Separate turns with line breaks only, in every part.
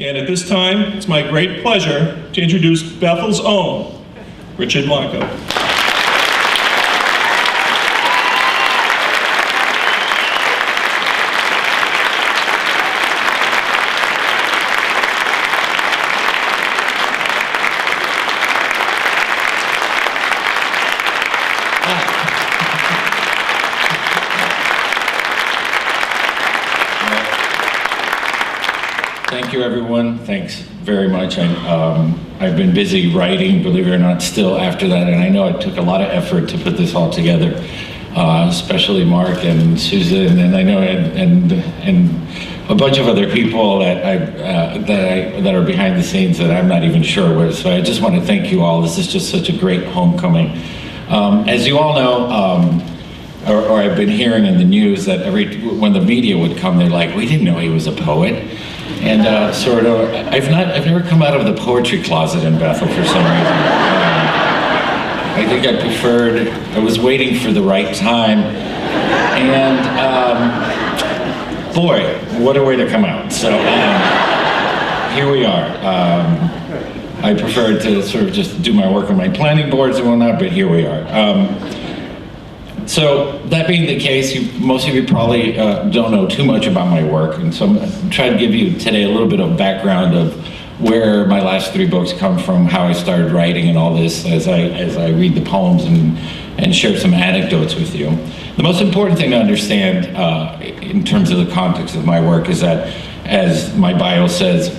And at this time, it's my great pleasure to introduce Bethel's own, Richard Blanco.
Thank you, everyone. Thanks very much. I've been busy writing, believe it or not, still after that, and I know it took a lot of effort to put this all together, especially Mark and Susan, and I know and a bunch of other people that are behind the scenes that I'm not even sure with. So I just want to thank you all. This is just such a great homecoming. As you all know, or I've been hearing in the news that when the media would come, they're like, "We didn't know he was a poet." And I've never come out of the poetry closet in Bethel for some reason. I think I was waiting for the right time. And boy, what a way to come out. So here we are. I preferred to sort of just do my work on my planning boards and whatnot, but here we are. So that being the case, most of you probably don't know too much about my work, and so I'm going to try to give you today a little bit of background of where my last 3 books come from, how I started writing and all this as I read the poems and share some anecdotes with you. The most important thing to understand in terms of the context of my work is that, as my bio says,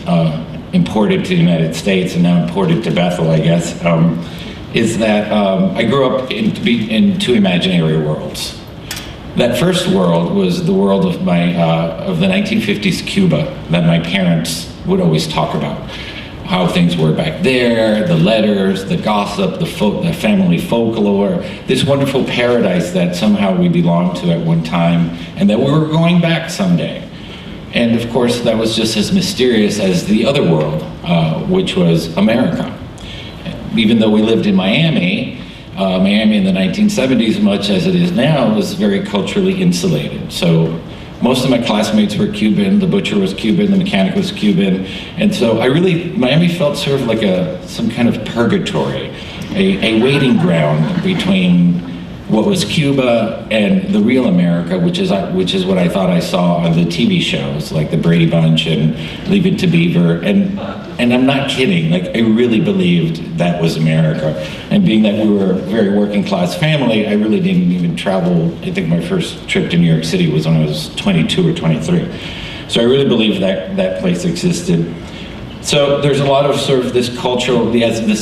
imported to the United States and now imported to Bethel, I guess, is that I grew up in 2 imaginary worlds. That first world was the world of the 1950s Cuba that my parents would always talk about. How things were back there, the letters, the gossip, the family folklore, this wonderful paradise that somehow we belonged to at one time and that we were going back someday. And of course, that was just as mysterious as the other world, which was America. Even though we lived in Miami in the 1970s, much as it is now, was very culturally insulated. So most of my classmates were Cuban, the butcher was Cuban, the mechanic was Cuban, and so Miami felt sort of like some kind of purgatory, a waiting ground between what was Cuba and the real America, which is what I thought I saw on the TV shows like the Brady Bunch and Leave It to Beaver, and I'm not kidding, like I really believed that was America. And being that we were a very working class family, I really didn't even travel. I think my first trip to New York City was when I was 22 or 23. So I really believed that place existed. So there's a lot of sort of this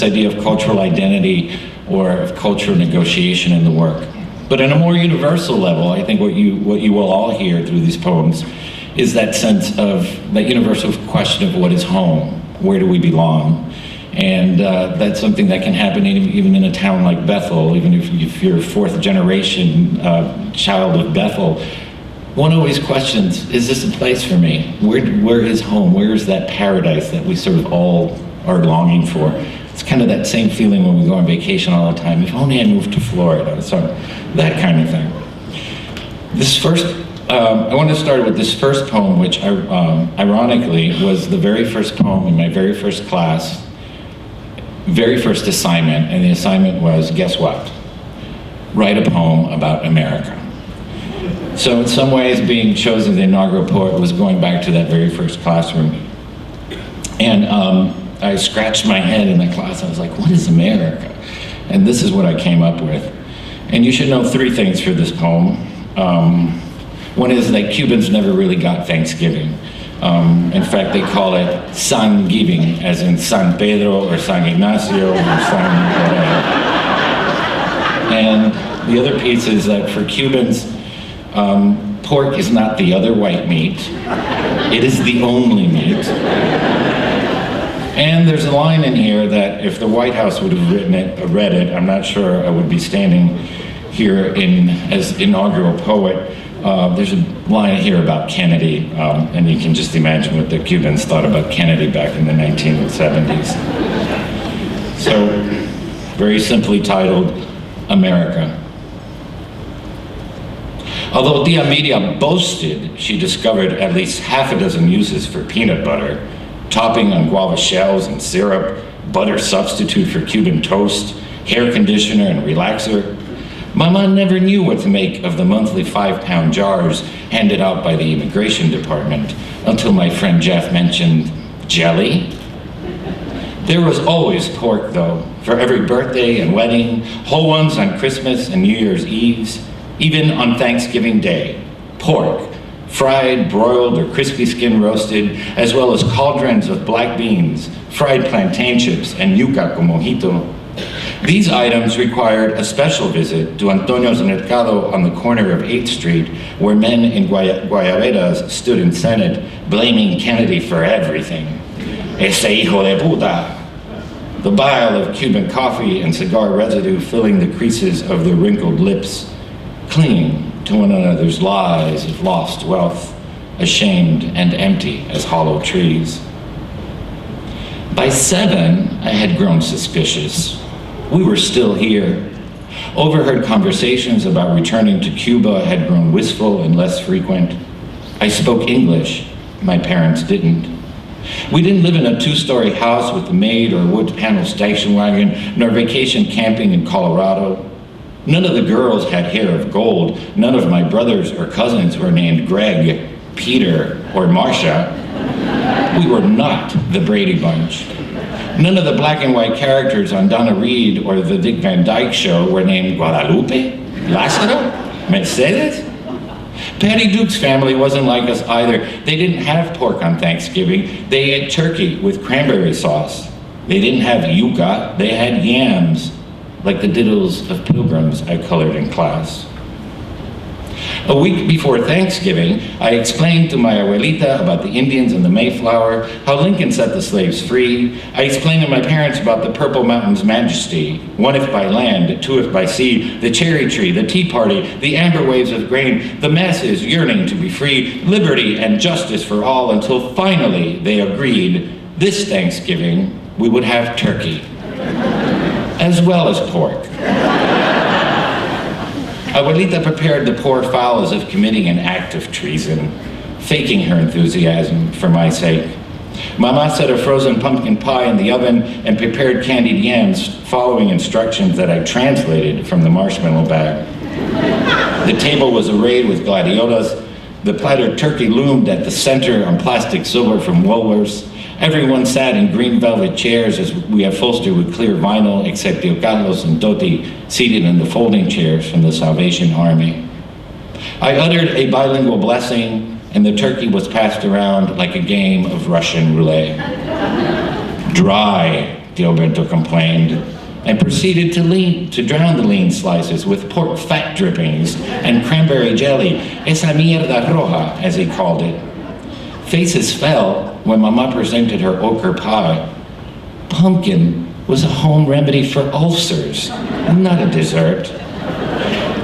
idea of cultural identity or of cultural negotiation in the work. But on a more universal level, I think what you will all hear through these poems is that sense of that universal question of what is home, where do we belong? And that's something that can happen even in a town like Bethel, even if you're a 4th generation child of Bethel. One always questions, is this a place for me? Where is home? Where is that paradise that we sort of all are longing for? It's kind of that same feeling when we go on vacation all the time. If only I moved to Florida, so that kind of thing. I want to start with this first poem, which ironically was the very first poem in my very first class, very first assignment, and the assignment was, guess what? Write a poem about America. So in some ways, being chosen the inaugural poet was going back to that very first classroom. And I scratched my head in that class. I was like, what is America? And this is what I came up with. And you should know 3 things for this poem. One is that Cubans never really got Thanksgiving. In fact, they call it San-giving, as in San Pedro or San Ignacio or San whatever. And the other piece is that for Cubans, pork is not the other white meat. It is the only meat. And there's a line in here that if the White House would have read it, I'm not sure I would be standing here as inaugural poet. There's a line here about Kennedy, and you can just imagine what the Cubans thought about Kennedy back in the 1970s. So, very simply titled, America. Although Tia Miriam boasted she discovered at least 6 uses for peanut butter, topping on guava shells and syrup, butter substitute for Cuban toast, hair conditioner and relaxer. Mama never knew what to make of the monthly 5-pound jars handed out by the immigration department until my friend Jeff mentioned jelly. There was always pork, though, for every birthday and wedding, whole ones on Christmas and New Year's Eves, even on Thanksgiving Day. Pork, fried, broiled, or crispy skin roasted, as well as cauldrons of black beans, fried plantain chips, and yuca con mojito. These items required a special visit to Antonio's Mercado on the corner of 8th Street, where men in guayaberas stood in Senate, blaming Kennedy for everything. Ese hijo de puta. The bile of Cuban coffee and cigar residue filling the creases of their wrinkled lips, clinging to one another's lies of lost wealth, ashamed and empty as hollow trees. By 7, I had grown suspicious. We were still here. Overheard conversations about returning to Cuba had grown wistful and less frequent. I spoke English. My parents didn't. We didn't live in a 2-story house with a maid or a wood panel station wagon, nor vacation camping in Colorado. None of the girls had hair of gold. None of my brothers or cousins were named Greg, Peter, or Marcia. We were not the Brady Bunch. None of the black and white characters on Donna Reed or the Dick Van Dyke Show were named Guadalupe, Lázaro, Mercedes. Patty Duke's family wasn't like us either. They didn't have pork on Thanksgiving. They ate turkey with cranberry sauce. They didn't have yuca. They had yams, like the diddles of pilgrims I colored in class. A week before Thanksgiving, I explained to my abuelita about the Indians and the Mayflower, how Lincoln set the slaves free. I explained to my parents about the Purple Mountain's majesty, 1 if by land, 2 if by sea, the cherry tree, the tea party, the amber waves of grain, the masses yearning to be free, liberty and justice for all, until finally they agreed this Thanksgiving we would have turkey, as well as pork. Abuelita prepared the poor fowl as if committing an act of treason, faking her enthusiasm for my sake. Mama set a frozen pumpkin pie in the oven and prepared candied yams, following instructions that I translated from the marshmallow bag. The table was arrayed with gladiolas. The plattered turkey loomed at the center on plastic silver from Woolworths. Everyone sat in green velvet chairs as we upholstered with clear vinyl, except Tio Carlos and Toti seated in the folding chairs from the Salvation Army. I uttered a bilingual blessing, and the turkey was passed around like a game of Russian roulette. Dry, Gilberto complained, and proceeded to drown the lean slices with pork fat drippings and cranberry jelly, esa mierda roja, as he called it. Faces fell when Mama presented her ochre pie. Pumpkin was a home remedy for ulcers, not a dessert.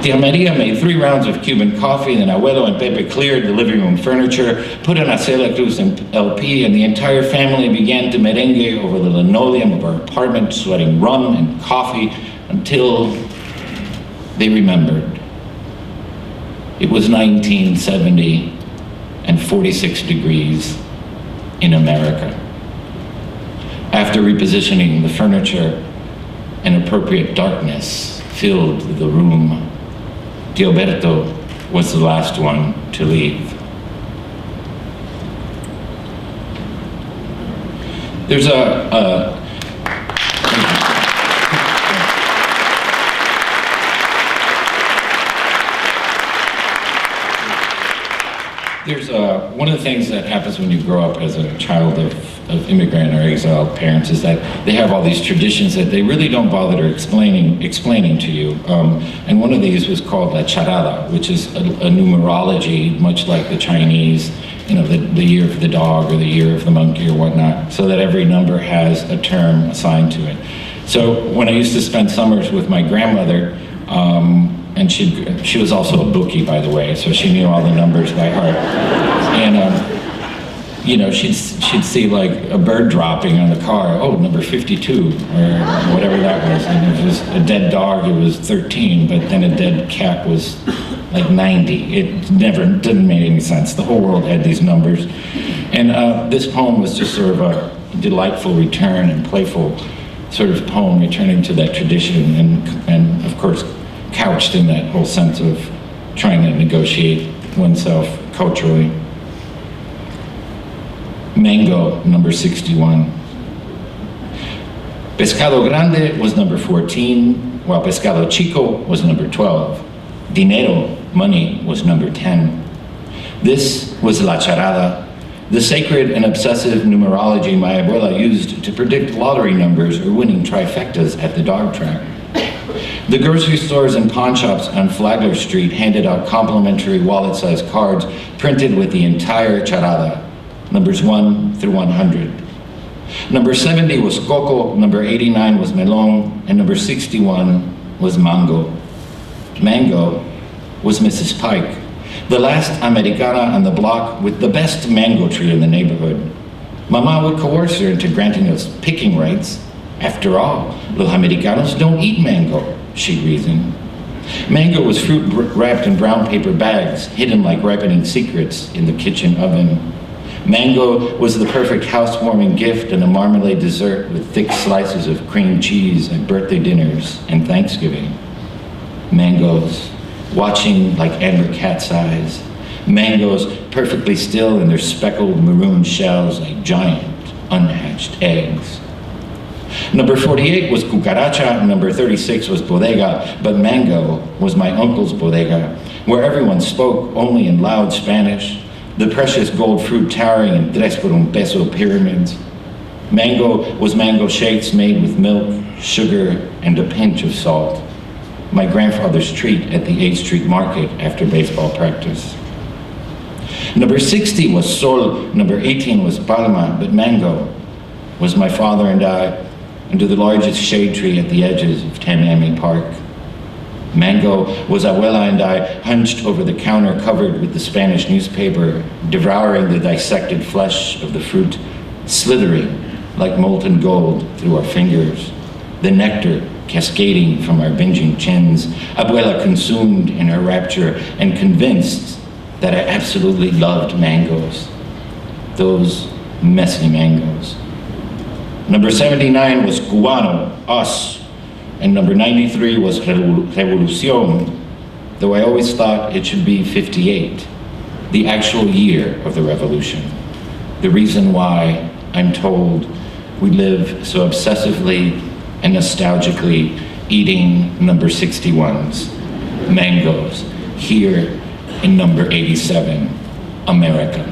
Tia Maria made 3 rounds of Cuban coffee, then Abuelo and Pepe cleared the living room furniture, put on a Celia Cruz and LP, and the entire family began to merengue over the linoleum of our apartment, sweating rum and coffee until they remembered. It was 1970 and 46 degrees in America. After repositioning the furniture, an appropriate darkness filled the room. Gilberto was the last one to leave. There's one of the things that happens when you grow up as a child of immigrant or exiled parents is that they have all these traditions that they really don't bother explaining to you. And one of these was called la charada, which is a numerology, much like the Chinese, you know, the year of the dog or the year of the monkey or whatnot, so that every number has a term assigned to it. So when I used to spend summers with my grandmother, and she was also a bookie, by the way, so she knew all the numbers by heart. And you know, she'd see like a bird dropping on the car, oh, number 52, or whatever that was. And if it was a dead dog, it was 13, but then a dead cat was like 90. It never didn't make any sense. The whole world had these numbers. And this poem was just sort of a delightful return and playful sort of poem returning to that tradition and of course couched in that whole sense of trying to negotiate oneself culturally. Mango, number 61. Pescado Grande was number 14, while Pescado Chico was number 12. Dinero, money, was number 10. This was La Charada, the sacred and obsessive numerology my abuela used to predict lottery numbers or winning trifectas at the dog track. The grocery stores and pawn shops on Flagler Street handed out complimentary wallet-sized cards printed with the entire charada, numbers 1 through 100. Number 70 was Coco, number 89 was Melon, and number 61 was Mango. Mango was Mrs. Pike, the last Americana on the block with the best mango tree in the neighborhood. Mama would coerce her into granting us picking rights. After all, los Americanos don't eat mango, she reasoned. Mango was fruit wrapped in brown paper bags, hidden like ripening secrets in the kitchen oven. Mango was the perfect housewarming gift and a marmalade dessert with thick slices of cream cheese at birthday dinners and Thanksgiving. Mangoes, watching like amber cat's eyes. Mangoes perfectly still in their speckled maroon shells like giant unhatched eggs. Number 48 was Cucaracha, number 36 was Bodega, but Mango was my uncle's bodega, where everyone spoke only in loud Spanish, the precious gold fruit towering in 3 por un peso pyramids. Mango was mango shakes made with milk, sugar, and a pinch of salt. My grandfather's treat at the 8th Street Market after baseball practice. Number 60 was Sol, number 18 was Palma, but Mango was my father and I under the largest shade tree at the edges of Tamiami Park. Mango was Abuela and I hunched over the counter covered with the Spanish newspaper, devouring the dissected flesh of the fruit, slithering like molten gold through our fingers, the nectar cascading from our binging chins, Abuela consumed in her rapture and convinced that I absolutely loved mangoes, those messy mangoes. Number 79 was Cubano, us, and number 93 was Revolucion, though I always thought it should be 58, the actual year of the revolution. The reason why, I'm told, we live so obsessively and nostalgically eating number 61s, mangoes, here in number 87, America.